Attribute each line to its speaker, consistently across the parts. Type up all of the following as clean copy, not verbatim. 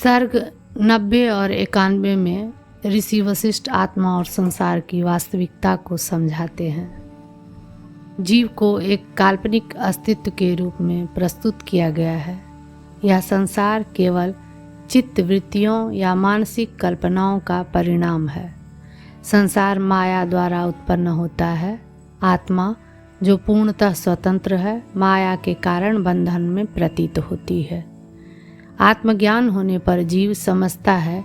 Speaker 1: सर्ग 90 और 91 में ऋषि वशिष्ठ आत्मा और संसार की वास्तविकता को समझाते हैं। जीव को एक काल्पनिक अस्तित्व के रूप में प्रस्तुत किया गया है। यह संसार केवल चित्त वृत्तियों या मानसिक कल्पनाओं का परिणाम है। संसार माया द्वारा उत्पन्न होता है। आत्मा जो पूर्णतः स्वतंत्र है, माया के कारण बंधन में प्रतीत होती है। आत्मज्ञान होने पर जीव समझता है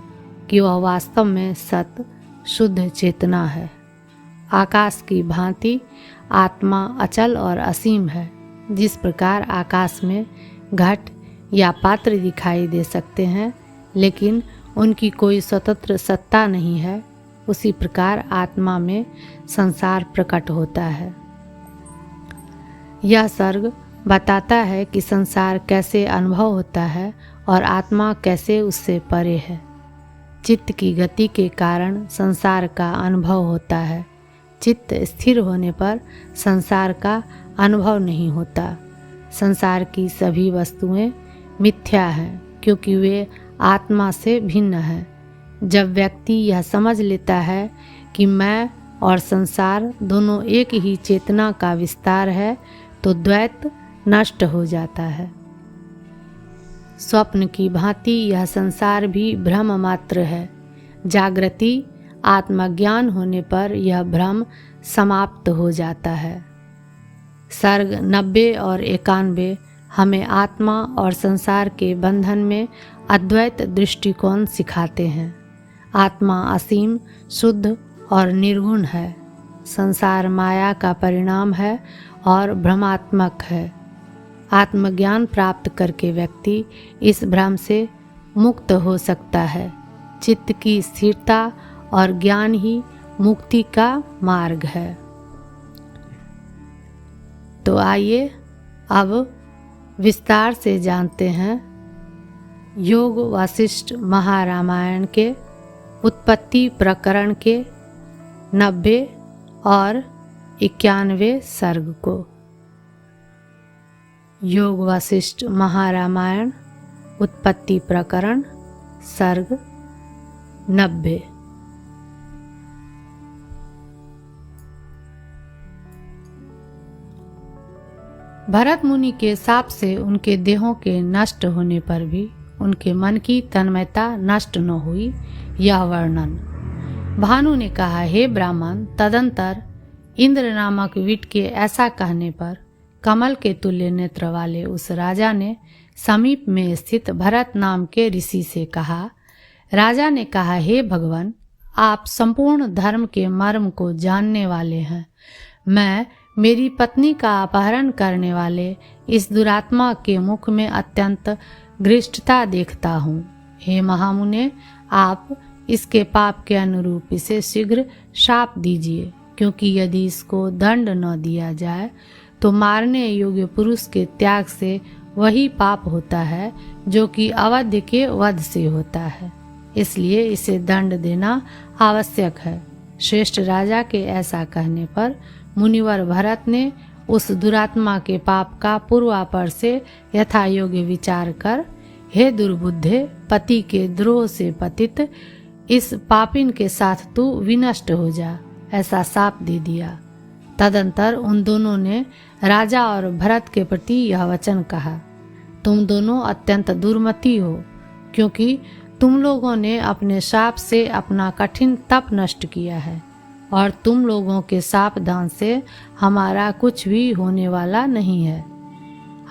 Speaker 1: कि वह वास्तव में सत शुद्ध चेतना है। आकाश की भांति आत्मा अचल और असीम है। जिस प्रकार आकाश में घट या पात्र दिखाई दे सकते हैं, लेकिन उनकी कोई स्वतंत्र सत्ता नहीं है, उसी प्रकार आत्मा में संसार प्रकट होता है। यह सर्ग बताता है कि संसार कैसे अनुभव होता है और आत्मा कैसे उससे परे है। चित्त की गति के कारण संसार का अनुभव होता है। चित्त स्थिर होने पर संसार का अनुभव नहीं होता। संसार की सभी वस्तुएं मिथ्या हैं, क्योंकि वे आत्मा से भिन्न हैं। जब व्यक्ति यह समझ लेता है कि मैं और संसार दोनों एक ही चेतना का विस्तार है, तो द्वैत नष्ट हो जाता है। स्वप्न की भांति यह संसार भी भ्रम मात्र है। जागृति आत्मज्ञान होने पर यह भ्रम समाप्त हो जाता है। सर्ग 90 और 91 हमें आत्मा और संसार के बंधन में अद्वैत दृष्टिकोण सिखाते हैं। आत्मा असीम, शुद्ध और निर्गुण है। संसार माया का परिणाम है और भ्रमात्मक है। आत्मज्ञान प्राप्त करके व्यक्ति इस भ्रम से मुक्त हो सकता है। चित्त की स्थिरता और ज्ञान ही मुक्ति का मार्ग है। तो आइए अब विस्तार से जानते हैं योग वासिष्ठ महारामायण के उत्पत्ति प्रकरण के 90 और 91 सर्ग को। योग वासिष्ठ महारामायण उत्पत्ति प्रकरण सर्ग 90। भरत मुनि के शाप से उनके देहों के नष्ट होने पर भी उनके मन की तन्मयता नष्ट न हुई, यह वर्णन। भानु ने कहा, हे ब्राह्मण, तदंतर इंद्र नामक विट के ऐसा कहने पर कमल के तुल्य नेत्र वाले उस राजा ने समीप में स्थित भरत नाम के ऋषि से कहा। राजा ने कहा, हे भगवान, आप संपूर्ण धर्म के मर्म को जानने वाले हैं। मैं मेरी पत्नी का अपहरण करने वाले इस दुरात्मा के मुख में अत्यंत घृष्टता देखता हूँ। हे महामुने, आप इसके पाप के अनुरूप इसे शीघ्र शाप दीजिए, क्योंकि यदि इसको दंड न दिया जाए तो मारने योग्य पुरुष के त्याग से वही पाप होता है जो कि अवध्य के वध से होता है। इसलिए इसे दंड देना आवश्यक है। श्रेष्ठ राजा के ऐसा कहने पर मुनिवर भरत ने उस दुरात्मा के पाप का पूर्वापर से यथा योग्य विचार कर, हे दुर्बुद्धे, पति के द्रोह से पतित इस पापिन के साथ तू विनष्ट हो जा, ऐसा शाप दे दिया। तदंतर उन दोनों ने राजा और भरत के प्रति यह वचन कहा, तुम दोनों अत्यंत दुर्मति हो, क्योंकि तुम लोगों ने अपने शाप से अपना कठिन तप नष्ट किया है, और तुम लोगों के शाप दान से हमारा कुछ भी होने वाला नहीं है।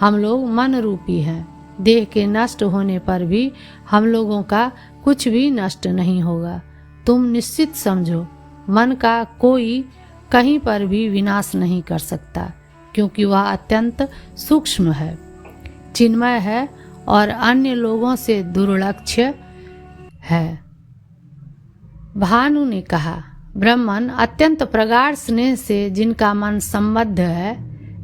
Speaker 1: हम लोग मन रूपी हैं। देह के नष्ट होने पर भी हम लोगों का कुछ भी नष्ट नहीं होगा। तुम निश्चित समझो, मन का कोई कहीं पर भी विनाश नहीं कर सकता, क्योंकि वह अत्यंत सूक्ष्म है, चिन्मय है और अन्य लोगों से दुर्लक्ष्य है। भानु ने कहा, ब्राह्मण, अत्यंत प्रगाढ़ स्नेह से जिनका मन संबद्ध है,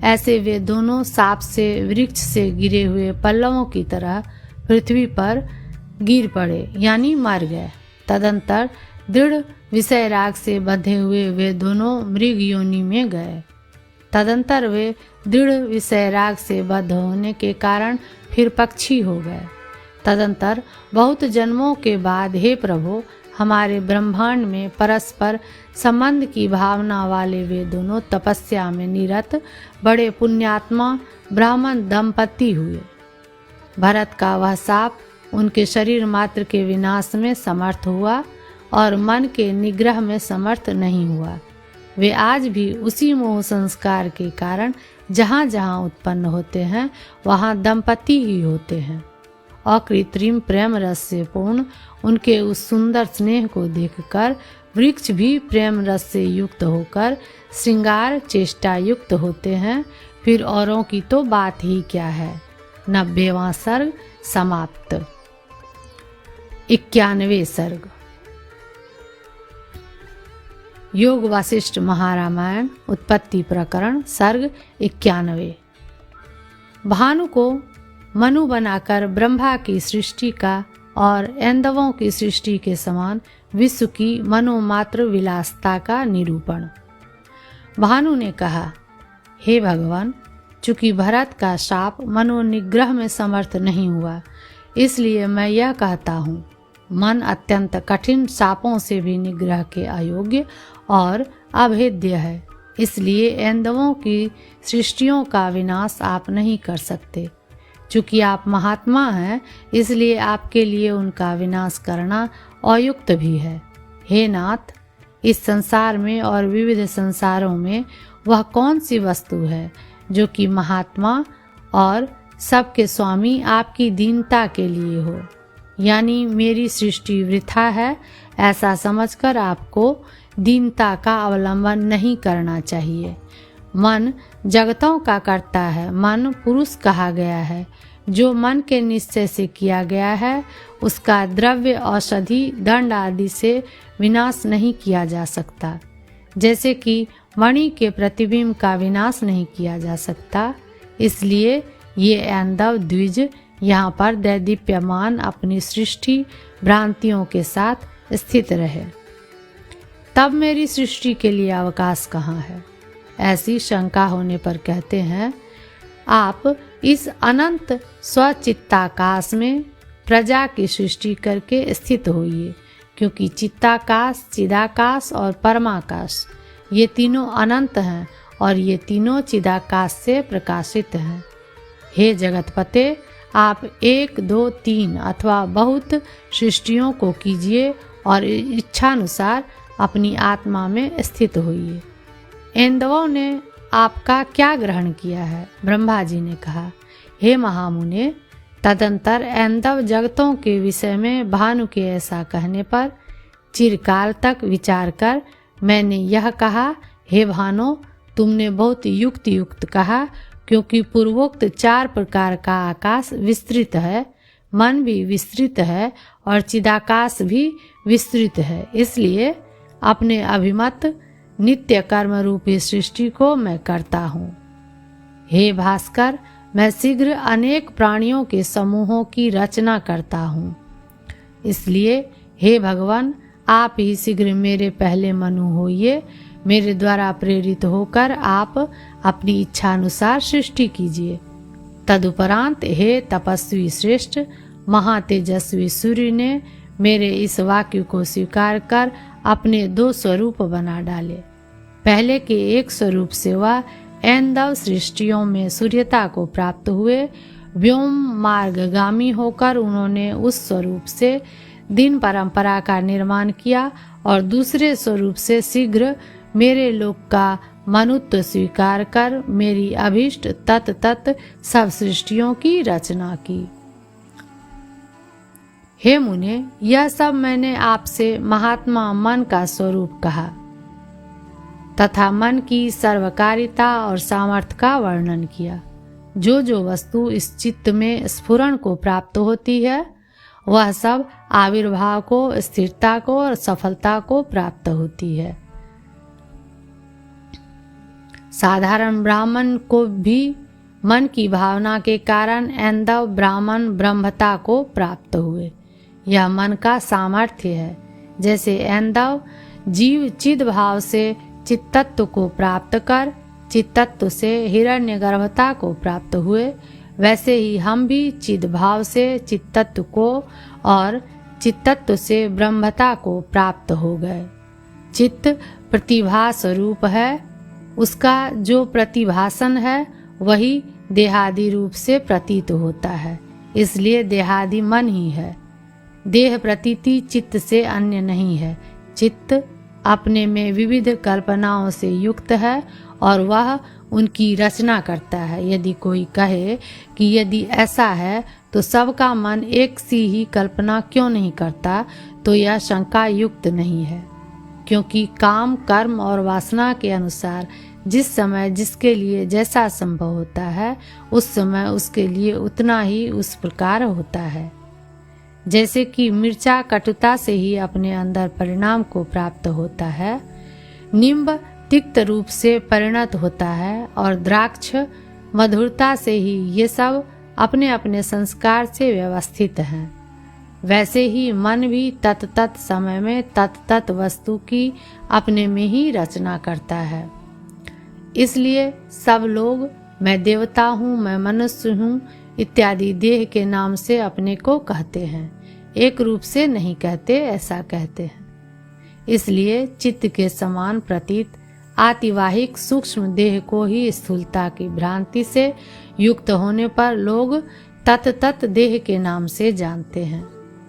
Speaker 1: ऐसे वे दोनों साप से वृक्ष से गिरे हुए पल्लवों की तरह पृथ्वी पर गिर पड़े, यानी मर गए। तदंतर दृढ़ विषय राग से बंधे हुए वे दोनों मृग योनि में गए। तदंतर वे दृढ़ विषय राग से बद्ध होने के कारण फिर पक्षी हो गए। तदंतर बहुत जन्मों के बाद हे प्रभु, हमारे ब्रह्मांड में परस्पर संबंध की भावना वाले वे दोनों तपस्या में निरत बड़े पुण्यात्मा ब्राह्मण दंपति हुए। भरत का वह साप उनके शरीर मात्र के विनाश में समर्थ हुआ और मन के निग्रह में समर्थ नहीं हुआ। वे आज भी उसी मोह संस्कार के कारण जहाँ जहाँ उत्पन्न होते हैं वहाँ दंपति ही होते हैं। अकृत्रिम प्रेम रस से पूर्ण उनके उस सुंदर स्नेह को देखकर वृक्ष भी प्रेम रस से युक्त होकर श्रृंगार चेष्टा युक्त होते हैं। फिर औरों की तो बात ही क्या है। 90वां सर्ग समाप्त। 91वें सर्ग। योग वासिष्ठ महारामायण उत्पत्ति प्रकरण सर्ग 91। भानु को मनु बनाकर ब्रह्मा की सृष्टि का और ऐंदवों की सृष्टि के समान विश्व की मनोमात्र विलासता का निरूपण। भानु ने कहा, हे भगवान, चूंकि भरत का शाप मनोनिग्रह में समर्थ नहीं हुआ, इसलिए मैं यह कहता हूँ, मन अत्यंत कठिन शापों से भी निग्रह के अयोग्य और अभेद्य है। इसलिए ऐंदवों की सृष्टियों का विनाश आप नहीं कर सकते। चूँकि आप महात्मा हैं, इसलिए आपके लिए उनका विनाश करना अयुक्त भी है। हे नाथ, इस संसार में और विविध संसारों में वह कौन सी वस्तु है जो कि महात्मा और सबके स्वामी आपकी दीनता के लिए हो? यानी मेरी सृष्टि वृथा है, ऐसा समझकर आपको दीनता का अवलंबन नहीं करना चाहिए। मन जगतों का करता है। मन पुरुष कहा गया है। जो मन के निश्चय से किया गया है, उसका द्रव्य, औषधि, दंड आदि से विनाश नहीं किया जा सकता। जैसे कि मणि के प्रतिबिंब का विनाश नहीं किया जा सकता, इसलिए ये ऐंदव द्विज यहाँ पर दैदीप्यमान अपनी सृष्टि भ्रांतियों के साथ स्थित रहे। तब मेरी सृष्टि के लिए अवकाश कहाँ है? ऐसी शंका होने पर कहते हैं, आप इस अनंत स्वचित्ताकाश में प्रजा की सृष्टि करके स्थित होइए, क्योंकि चित्ताकाश, चिदाकाश और परमाकाश ये तीनों अनंत हैं और ये तीनों चिदाकाश से प्रकाशित हैं। हे जगतपते, आप 1, 2, 3 अथवा बहुत सृष्टियों को कीजिए और इच्छानुसार अपनी आत्मा में स्थित होइए। ऐंदवों ने आपका क्या ग्रहण किया है? ब्रह्मा जी ने कहा, हे महामुने, तदंतर ऐंदव जगतों के विषय में भानु के ऐसा कहने पर चिरकाल तक विचार कर मैंने यह कहा, हे भानो, तुमने बहुत युक्त कहा, क्योंकि पूर्वोक्त 4 प्रकार का आकाश विस्तृत है, मन भी विस्तृत है और चिदाकाश भी विस्तृत है। इसलिए अपने अभिमत नित्य कर्म रूपी सृष्टि को मैं करता हूँ। हे भास्कर, मैं शीघ्र अनेक प्राणियों के समूहों की रचना करता हूँ। इसलिए हे भगवान, आप ही शीघ्र मेरे पहले मनु होइए। मेरे द्वारा प्रेरित होकर आप अपनी इच्छा अनुसार सृष्टि कीजिए। तदुपरांत हे तपस्वी श्रेष्ठ महातेजस्वी सूर्य ने मेरे इस वाक्य को स्वीकार कर अपने 2 स्वरूप बना डाले। पहले के एक स्वरूप से वह ऐंदव सृष्टियों में सूर्यता को प्राप्त हुए। व्योम मार्गगामी होकर उन्होंने उस स्वरूप से दिन परंपरा का निर्माण किया और दूसरे स्वरूप से शीघ्र मेरे लोक का मनुत्व स्वीकार कर मेरी अभीष्ट तत् सब सृष्टियों की रचना की। हे मुने, यह सब मैंने आपसे महात्मा मन का स्वरूप कहा तथा मन की सर्वकारिता और सामर्थ्य का वर्णन किया। जो वस्तु इस चित्त में स्फुरण को प्राप्त होती है, वह सब आविर्भाव को, स्थिरता को और सफलता को प्राप्त होती है। साधारण ब्राह्मण को भी मन की भावना के कारण ऐंदव ब्राह्मण ब्रह्मता को प्राप्त हुए। यह मन का सामर्थ्य है। जैसे ऐंदव जीव चिद भाव से चित्तत्व को प्राप्त कर चित्तत्व से हिरण्यगर्भता को प्राप्त हुए, वैसे ही हम भी चिद्भाव से चित्तत्व को और चित्तत्व से ब्रह्मता को प्राप्त हो गए। चित्त प्रतिभा स्वरूप है, उसका जो प्रतिभासन है वही देहादि रूप से प्रतीत होता है, इसलिए देहादि मन ही है। देह प्रतीति चित्त से अन्य नहीं है। चित्त अपने में विविध कल्पनाओं से युक्त है और वह उनकी रचना करता है। यदि कोई कहे कि यदि ऐसा है तो सबका मन एक सी ही कल्पना क्यों नहीं करता, तो यह शंका युक्त नहीं है, क्योंकि काम, कर्म और वासना के अनुसार जिस समय जिसके लिए जैसा संभव होता है, उस समय उसके लिए उतना ही उस प्रकार होता है। जैसे कि मिर्चा कटुता से ही अपने अंदर परिणाम को प्राप्त होता है, नींब तिक्त रूप से परिणत होता है और द्राक्ष मधुरता से ही ये सब अपने अपने संस्कार से व्यवस्थित हैं। वैसे ही मन भी तत्त समय में तत्त वस्तु की अपने में ही रचना करता है। इसलिए सब लोग मैं देवता हूँ, मैं मनुष्य हूँ इत्यादि देह के नाम से अपने को कहते हैं, एक रूप से नहीं कहते, ऐसा कहते हैं। इसलिए चित्त के समान प्रतीत आतिवाहिक सूक्ष्म देह को ही स्थूलता की भ्रांति से युक्त होने पर लोग तत्त देह के नाम से जानते हैं।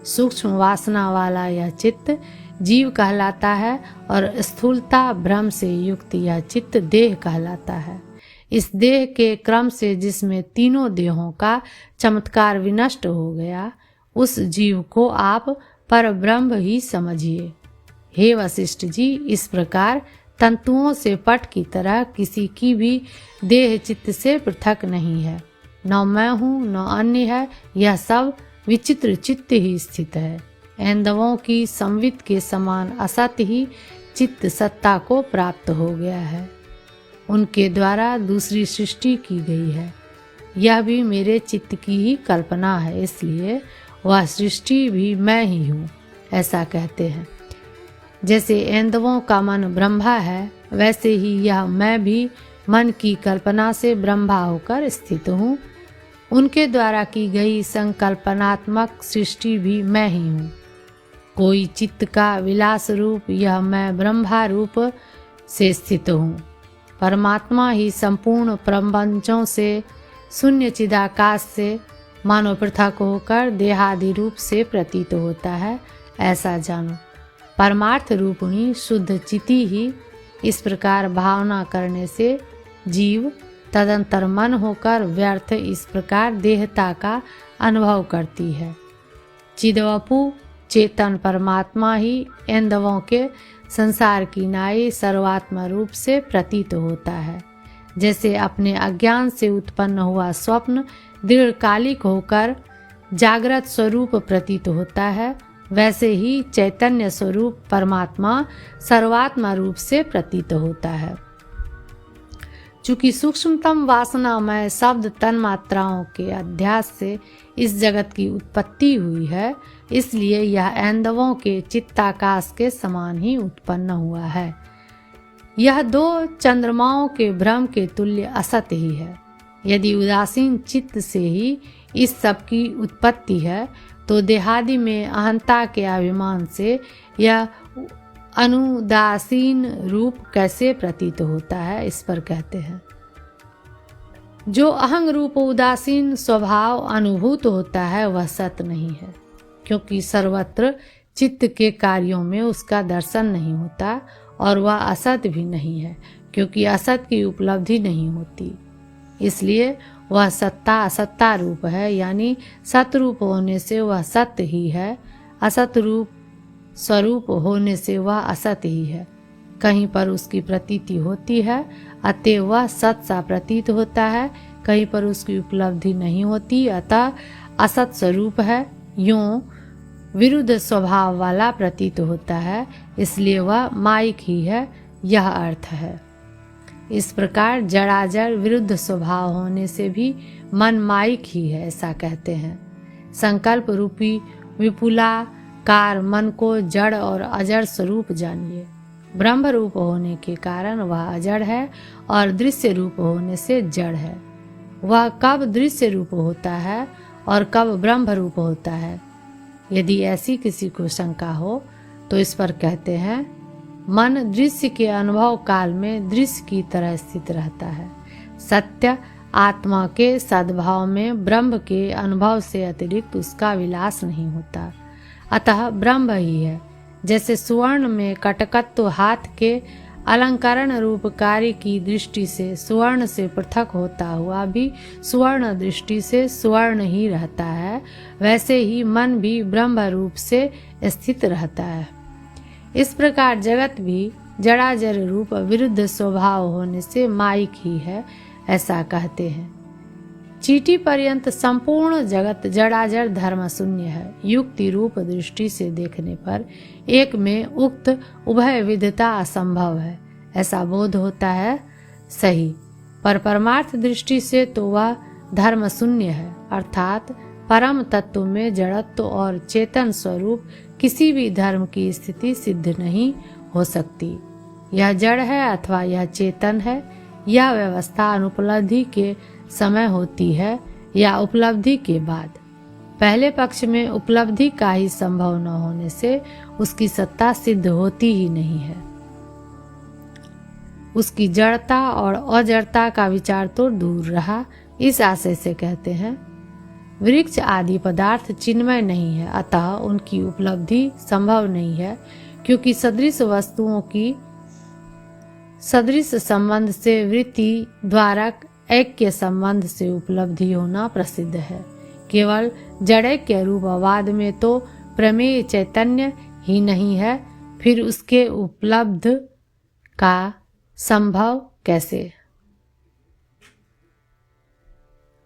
Speaker 1: सूक्ष्म वासना वाला यह चित्त जीव कहलाता है और स्थूलता भ्रम से युक्त यह चित्त देह कहलाता है। इस देह के क्रम से जिसमें तीनों देहों का चमत्कार विनष्ट हो गया, उस जीव को आप पर ब्रह्म ही समझिए। हे वशिष्ठ जी, इस प्रकार तंतुओं से पट की तरह किसी की भी देह चित्त से पृथक नहीं है। न मैं हूँ न अन्य है, यह सब विचित्र चित्त ही स्थित है। ऐंदवों की संवित के समान असत ही चित्त सत्ता को प्राप्त हो गया है। उनके द्वारा दूसरी सृष्टि की गई है। यह भी मेरे चित्त की ही कल्पना है, इसलिए वह सृष्टि भी मैं ही हूँ, ऐसा कहते हैं। जैसे ऐंदवों का मन ब्रह्मा है, वैसे ही यह मैं भी मन की कल्पना से ब्रह्मा होकर स्थित हूँ। उनके द्वारा की गई संकल्पनात्मक सृष्टि भी मैं ही हूँ। कोई चित्त का विलास रूप यह मैं ब्रह्मा रूप से स्थित हूँ। परमात्मा ही संपूर्ण प्रपंचों से शून्य चिदाकाश से मानो पृथक होकर देहादि रूप से प्रतीत होता है, ऐसा जानो। परमार्थ रूपिणी शुद्ध चिति ही इस प्रकार भावना करने से जीव तदंतर मन होकर व्यर्थ इस प्रकार देहता का अनुभव करती है। चिदवपु चेतन परमात्मा ही ऐंदवों के संसार की नाई सर्वात्मा रूप से प्रतीत होता है। जैसे अपने अज्ञान से उत्पन्न हुआ स्वप्न दीर्घकालिक होकर जागृत स्वरूप प्रतीत होता है, वैसे ही चैतन्य स्वरूप परमात्मा सर्वात्मा रूप से प्रतीत होता है। चूंकि सूक्ष्मतम वासनामय शब्द तन्मात्राओं के अध्यास से इस जगत की उत्पत्ति हुई है, इसलिए यह ऐंदवों के चित्ताकाश के समान ही उत्पन्न हुआ है। यह दो चंद्रमाओं के भ्रम के तुल्य असत ही है। यदि उदासीन चित्त से ही इस सब की उत्पत्ति है, तो देहादि में अहंता के अभिमान से यह अनुदासीन रूप कैसे प्रतीत होता है, इस पर कहते हैं। जो अहंग रूप उदासीन स्वभाव अनुभूत होता है वह सत नहीं है, क्योंकि सर्वत्र चित्त के कार्यों में उसका दर्शन नहीं होता, और वह असत भी नहीं है, क्योंकि असत की उपलब्धि नहीं होती। इसलिए वह सत्ता असत्ता रूप है, यानी सतरूप होने से वह सत्य ही है, असत रूप स्वरूप होने से वह असत ही है। कहीं पर उसकी प्रतीति होती है, अतः वह सत सा प्रतीत होता है, कहीं पर उसकी उपलब्धि नहीं होती, अतः असत स्वरूप है, यूं विरुद्ध स्वभाव वाला प्रतीत होता है, इसलिए वह मायिक ही है, यह अर्थ है। इस प्रकार जड़ाजड़ विरुद्ध स्वभाव होने से भी मन मायिक ही है, ऐसा कहते हैं। संकल्प रूपी विपुलाकार मन को जड़ और अजड़ स्वरूप जानिए। ब्रह्म रूप होने के कारण वह अजड़ है और दृश्य रूप होने से जड़ है। वह कब दृश्य रूप होता है और कब ब्रह्म रूप होता है। यदि ऐसी किसी को शंका हो तो इस पर कहते हैं, मन दृश्य के अनुभव काल में दृश्य की तरह स्थित रहता है। सत्य आत्मा के सद्भाव में ब्रह्म के अनुभव से अतिरिक्त उसका विलास नहीं होता, अतः ब्रह्म ही है। जैसे सुवर्ण में कटकत्व हाथ के अलंकरण रूप कार्य की दृष्टि से सुवर्ण से पृथक होता हुआ भी सुवर्ण दृष्टि से सुवर्ण ही रहता है, वैसे ही मन भी ब्रह्म रूप से स्थित रहता है। इस प्रकार जगत भी जड़ाजर रूप विरुद्ध स्वभाव होने से माइक ही है, ऐसा कहते हैं। चीटी पर्यंत संपूर्ण जगत जड़ाजर धर्म शून्य है। युक्ति रूप दृष्टि से देखने पर एक में उक्त उभय विधता असंभव है, ऐसा बोध होता है, सही। पर परमार्थ दृष्टि से तो वह धर्म शून्य है, अर्थात परम तत्व में जड़त्व और चेतन स्वरूप किसी भी धर्म की स्थिति सिद्ध नहीं हो सकती। यह जड़ है अथवा यह चेतन है, यह व्यवस्था अनुपलब्धि के समय होती है या उपलब्धि के बाद। पहले पक्ष में उपलब्धि का ही संभव न होने से उसकी सत्ता सिद्ध होती ही नहीं है। उसकी जड़ता और अजड़ता का विचार तो दूर रहा। इस आशय से कहते हैं, वृक्ष आदि पदार्थ चिन्मय नहीं है, अतः उनकी उपलब्धि संभव नहीं है, क्योंकि सदृश वस्तुओं की सदृश संबंध से वृत्ति द्वारा ऐक्य संबंध से उपलब्धि होना प्रसिद्ध है। केवल जड़ैक्य रूपवाद में तो प्रमेय चैतन्य ही नहीं है, फिर उसके उपलब्ध का संभव कैसे?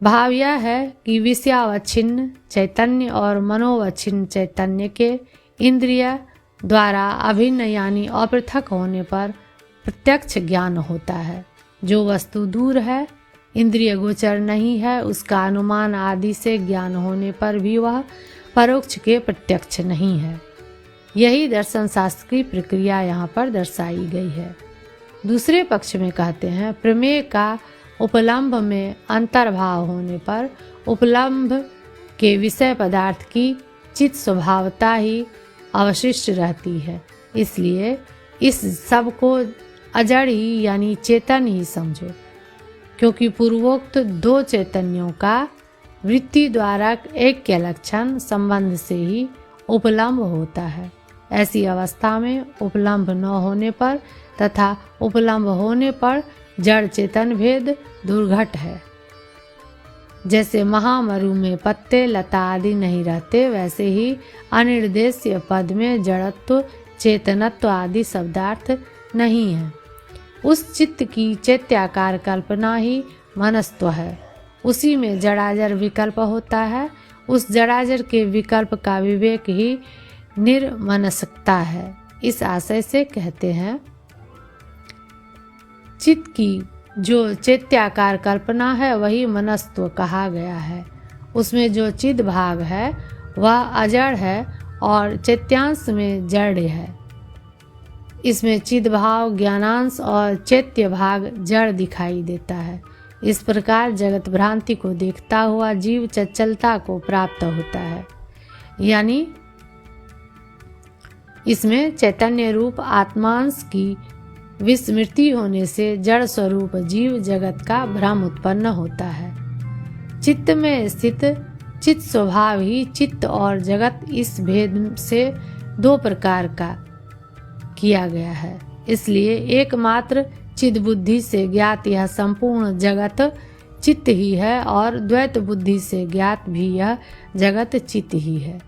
Speaker 1: भाव यह है कि विषयावच्छिन्न चैतन्य और मनोवच्छिन्न चैतन्य के इंद्रिय द्वारा अभिन्न यानी अपृथक होने पर प्रत्यक्ष ज्ञान होता है। जो वस्तु दूर है, इंद्रिय गोचर नहीं है, उसका अनुमान आदि से ज्ञान होने पर भी वह परोक्ष के प्रत्यक्ष नहीं है। यही दर्शन शास्त्र की प्रक्रिया यहाँ पर दर्शाई गई है। दूसरे पक्ष में कहते हैं, प्रमेय का उपलम्भ में अंतर्भाव होने पर उपलम्भ के विषय पदार्थ की चित्त स्वभावता ही अवशिष्ट रहती है। इसलिए इस सब को अजड़ ही यानी चेतन ही समझो, क्योंकि पूर्वोक्त दो चैतन्यों का वृत्ति द्वारा ऐक्य लक्षण संबंध से ही उपलम्भ होता है। ऐसी अवस्था में उपलम्भ न होने पर तथा उपलम्भ होने पर जड़ चेतन भेद दुर्घट है। जैसे महामरु में पत्ते लता आदि नहीं रहते, वैसे ही अनिर्देश्य पद में जड़त्व चेतनत्व आदि शब्दार्थ नहीं है। उस चित्त की चैत्याकार कल्पना ही मनस्त्व है। उसी में जड़ाजर विकल्प होता है। उस जड़ाजर के विकल्प का विवेक ही निर्मनस्कता है। इस आशय से कहते हैं, चित्त की जो चैत्याकार कल्पना है वही मनस्त्व कहा गया है। उसमें जो चिद भाग है वह अजड़ है और चैत्यांश में जड़ है। इसमें चिद भाव ज्ञानांश और चैत्य भाग जड़ दिखाई देता है। इस प्रकार जगत भ्रांति को देखता हुआ जीव चंचलता को प्राप्त होता है, यानी इसमें चैतन्य रूप आत्मांश की विस्मृति होने से जड़ स्वरूप जीव जगत का भ्रम उत्पन्न होता है। चित्त में स्थित चित्त स्वभाव ही चित्त और जगत, इस भेद से दो प्रकार का किया गया है। इसलिए एकमात्र चित्त बुद्धि से ज्ञात यह संपूर्ण जगत चित्त ही है और द्वैत बुद्धि से ज्ञात भी यह जगत चित्त ही है।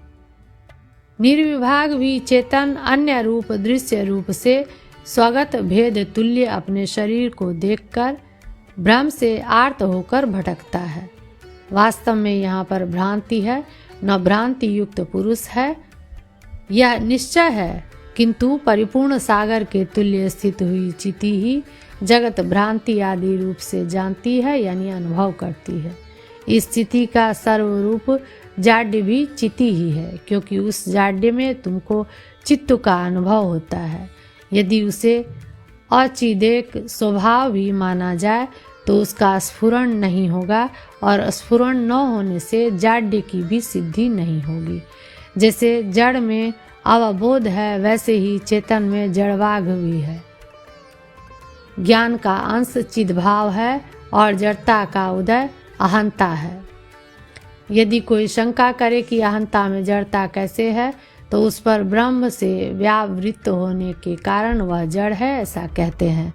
Speaker 1: निर्विभाग भी चेतन अन्य रूप दृश्य रूप से स्वगत भेद तुल्य अपने शरीर को देखकर भ्रम से आर्त होकर भटकता है। वास्तव में यहाँ पर भ्रांति है, न भ्रांति युक्त पुरुष है। यह निश्चय है, किंतु परिपूर्ण सागर के तुल्य स्थित हुई चिति ही जगत भ्रांति आदि रूप से जानती है, यानी अनुभव करती है। इस चिति का सर्वरूप जाड्य भी चिति ही है, क्योंकि उस जाड्य में तुमको चित्त का अनुभव होता है। यदि उसे अचिदेक स्वभाव भी माना जाए तो उसका स्फुरण नहीं होगा, और स्फुरण न होने से जाड्य की भी सिद्धि नहीं होगी। जैसे जड़ में अवबोध है, वैसे ही चेतन में जड़वाग भी है। ज्ञान का अंश चिद्भाव है और जड़ता का उदय अहंता है। यदि कोई शंका करे कि अहंता में जड़ता कैसे है, तो उस पर ब्रह्म से व्यावृत्त होने के कारण वह जड़ है ऐसा कहते हैं।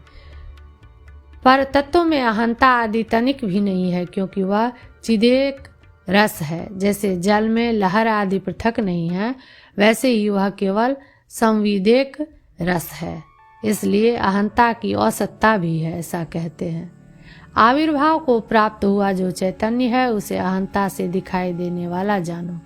Speaker 1: पर तत्व में अहंता आदि तनिक भी नहीं है, क्योंकि वह चिदेक रस है। जैसे जल में लहर आदि पृथक नहीं है, वैसे ही वह केवल संविदेक रस है। इसलिए अहंता की असत्ता भी है ऐसा कहते हैं। आविर्भाव को प्राप्त हुआ जो चैतन्य है, उसे अहंता से दिखाई देने वाला जानो।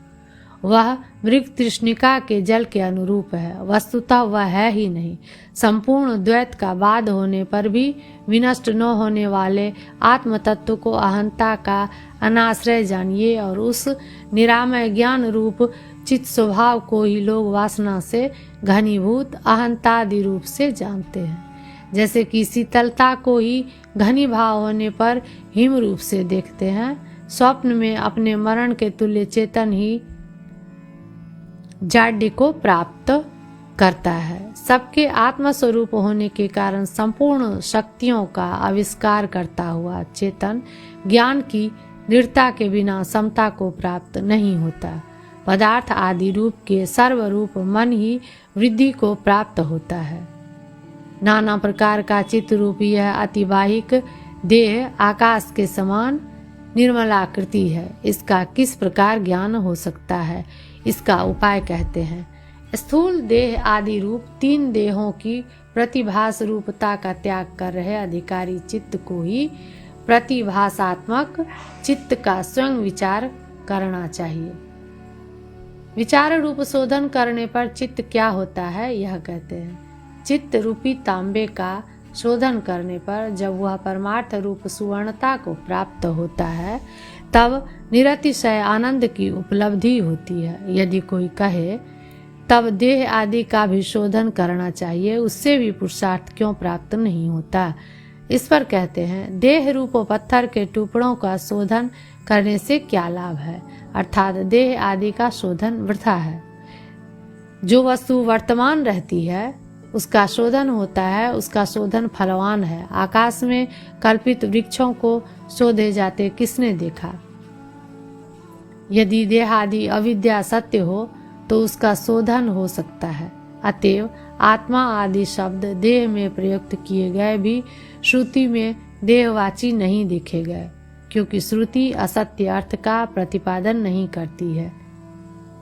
Speaker 1: वह मृग तृष्णिका के जल के अनुरूप है, वस्तुतः वह है ही नहीं। संपूर्ण द्वैत का बाद होने पर भी विनष्ट न होने वाले आत्म तत्व को अहंता का अनाश्रय जानिए, और उस निरामय ज्ञान रूप चित्त स्वभाव को ही लोग वासना से घनीभूत अहंतादि रूप से जानते हैं। जैसे कि शीतलता को ही घनी भाव होने पर हिम रूप से देखते हैं, स्वप्न में अपने मरण के तुल्य चेतन ही जाड्य को प्राप्त करता है। सबके आत्मस्वरूप होने के कारण संपूर्ण शक्तियों का आविष्कार करता हुआ चेतन ज्ञान की दृढ़ता के बिना समता को प्राप्त नहीं होता। पदार्थ आदि रूप के सर्वरूप मन ही वृद्धि को प्राप्त होता है। नाना प्रकार का चित्त रूप यह अतिवाहिक देह आकाश के समान निर्मलाकृति है। इसका किस प्रकार ज्ञान हो सकता है, इसका उपाय कहते हैं। स्थूल देह आदि रूप तीन देहों की प्रतिभास रूपता का त्याग कर रहे अधिकारी चित्त को ही प्रतिभासात्मक चित्त का स्वयं विचार करना चाहिए। विचार रूप शोधन करने पर चित्त क्या होता है यह कहते हैं। चित्त रूपी तांबे का शोधन करने पर जब वह परमार्थ रूप सुवर्णता को प्राप्त होता है, तब निरतिशय आनंद की उपलब्धि होती है। यदि कोई कहे तब देह आदि का भी शोधन करना चाहिए, उससे भी पुरुषार्थ क्यों प्राप्त नहीं होता। इस पर कहते हैं, देह रूप पत्थर के टुकड़ों का शोधन करने से क्या लाभ है, अर्थात देह आदि का शोधन वृथा है। जो वस्तु वर्तमान रहती है उसका शोधन होता है, उसका शोधन फलवान है। आकाश में कल्पित वृक्षों को शोधे जाते किसने देखा। यदि देह आदि अविद्या सत्य हो तो उसका शोधन हो सकता है। अतएव आत्मा आदि शब्द देह में प्रयुक्त किए गए भी श्रुति में देहवाची नहीं देखे गए, क्योंकि श्रुति असत्य अर्थ का प्रतिपादन नहीं करती है।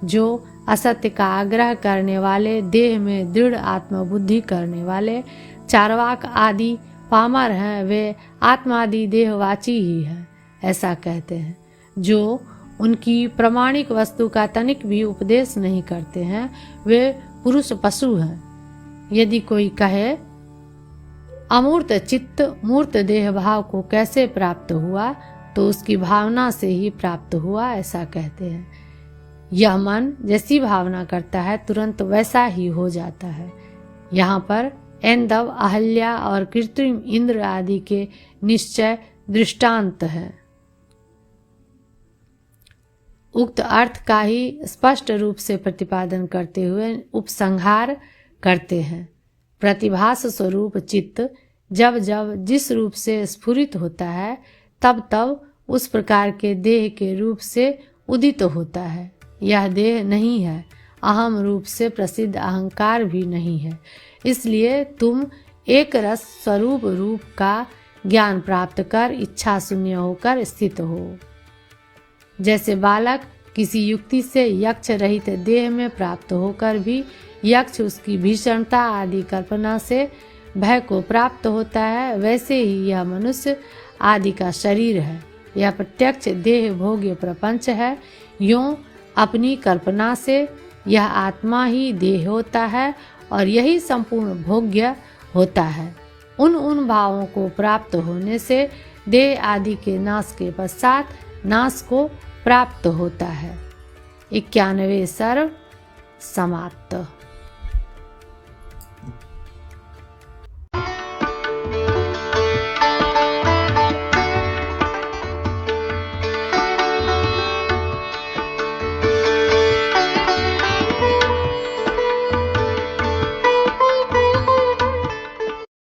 Speaker 1: जो असत्य का आग्रह करने वाले, देह में दृढ़ आत्मबुद्धि करने वाले चार्वाक आदि पामर हैं, वे आत्मादि देहवाची ही है ऐसा कहते हैं। जो उनकी प्रमाणिक वस्तु का तनिक भी उपदेश नहीं करते हैं, वे पुरुष पशु हैं। यदि कोई कहे अमूर्त चित्त मूर्त देह भाव को कैसे प्राप्त हुआ, तो उसकी भावना से ही प्राप्त हुआ ऐसा कहते हैं। यह मन जैसी भावना करता है तुरंत वैसा ही हो जाता है। यहाँ पर ऐंदव, अहल्या और कृत्रिम इंद्र आदि के निश्चय दृष्टांत है। उक्त अर्थ का ही स्पष्ट रूप से प्रतिपादन करते हुए उपसंहार करते हैं। प्रतिभास स्वरूप चित्त जब जब जिस रूप से स्फुरित होता है, तब तब उस प्रकार के देह के रूप से उदित होता है। यह देह नहीं है, अहम रूप से प्रसिद्ध अहंकार भी नहीं है। इसलिए तुम एक रस स्वरूप रूप का ज्ञान प्राप्त कर इच्छा शून्य होकर स्थित हो। जैसे बालक किसी युक्ति से यक्ष रहित देह में प्राप्त होकर भी यक्ष उसकी भीषणता आदि कल्पना से भय को प्राप्त होता है, वैसे ही यह मनुष्य आदि का शरीर है। यह प्रत्यक्ष देह भोग्य प्रपंच है। यूं अपनी कल्पना से यह आत्मा ही देह होता है और यही संपूर्ण भोग्य होता है। उन भावों को प्राप्त होने से देह आदि के नाश के पश्चात नाश को प्राप्त होता है। 91 सर्व समाप्त।